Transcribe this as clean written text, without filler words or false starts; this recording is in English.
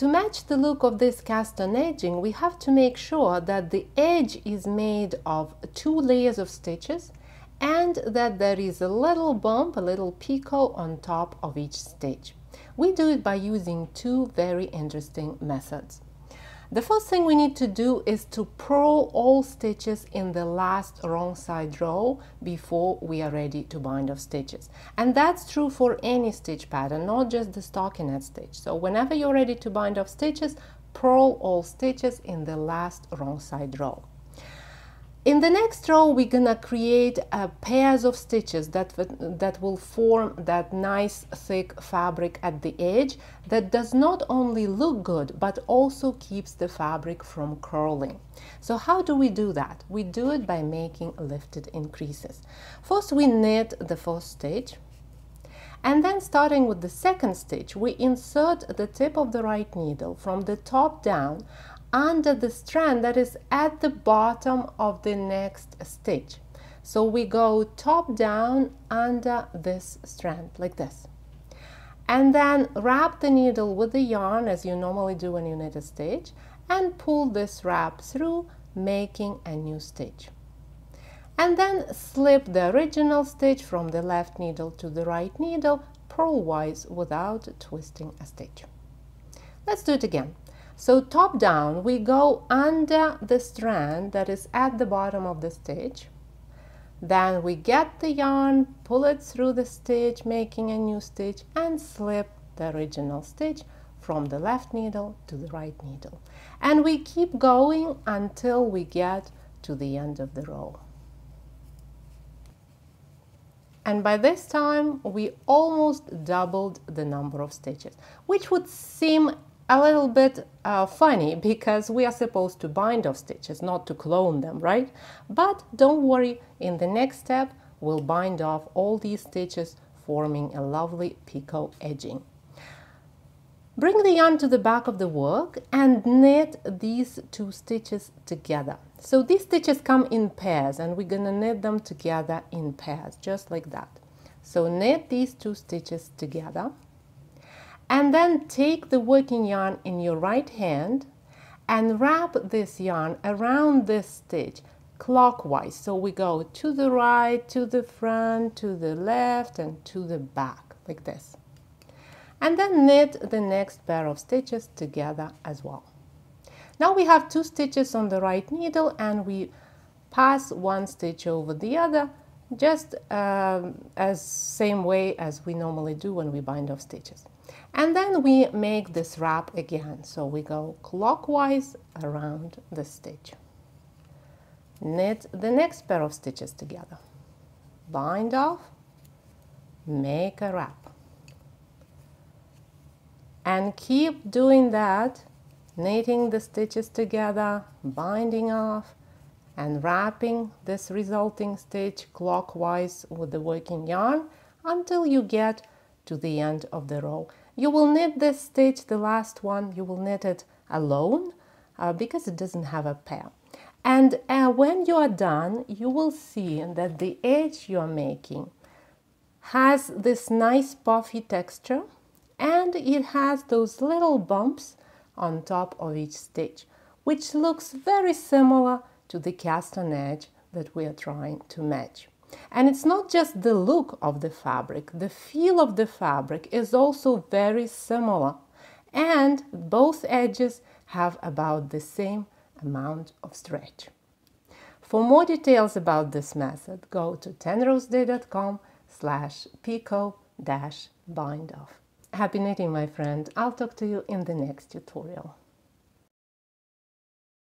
to match the look of this cast on edging, we have to make sure that the edge is made of 2 layers of stitches and that there is a little bump, a little picot on top of each stitch. We do it by using 2 very interesting methods. The first thing we need to do is to purl all stitches in the last wrong side row before we are ready to bind off stitches. And that's true for any stitch pattern, not just the stockinette stitch. So whenever you're ready to bind off stitches, purl all stitches in the last wrong side row. In the next row, we're gonna create pairs of stitches that will form that nice thick fabric at the edge that does not only look good, but also keeps the fabric from curling. So how do we do that? We do it by making lifted increases. First, we knit the first stitch, and then starting with the second stitch, we insert the tip of the right needle from the top down under the strand that is at the bottom of the next stitch. So we go top down under this strand like this, and then wrap the needle with the yarn as you normally do when you knit a stitch and pull this wrap through, making a new stitch, and then slip the original stitch from the left needle to the right needle purlwise without twisting a stitch. Let's do it again. So top down, we go under the strand that is at the bottom of the stitch. Then we get the yarn, pull it through the stitch, making a new stitch, and slip the original stitch from the left needle to the right needle. And we keep going until we get to the end of the row. And by this time, we almost doubled the number of stitches, which would seem a little bit funny because we are supposed to bind off stitches, not to clone them, right? But don't worry, in the next step we'll bind off all these stitches, forming a lovely picot edging. Bring the yarn to the back of the work and knit these 2 stitches together. So these stitches come in pairs and we're gonna knit them together in pairs, just like that. So knit these 2 stitches together, and then take the working yarn in your right hand and wrap this yarn around this stitch clockwise. So we go to the right, to the front, to the left, and to the back, like this. And then knit the next pair of stitches together as well. Now we have 2 stitches on the right needle and we pass 1 stitch over the other, just as same way as we normally do when we bind off stitches. And then we make this wrap again. So we go clockwise around the stitch. Knit the next pair of stitches together. Bind off, make a wrap. And keep doing that, knitting the stitches together, binding off, and wrapping this resulting stitch clockwise with the working yarn until you get to the end of the row. You will knit this stitch, the last one, you will knit it alone because it doesn't have a pair. And when you are done, you will see that the edge you are making has this nice puffy texture and it has those little bumps on top of each stitch, which looks very similar to the cast on edge that we are trying to match. And it's not just the look of the fabric, the feel of the fabric is also very similar, and both edges have about the same amount of stretch. For more details about this method, go to 10roseday.com/picot-bindoff. Happy knitting, my friend. I'll talk to you in the next tutorial.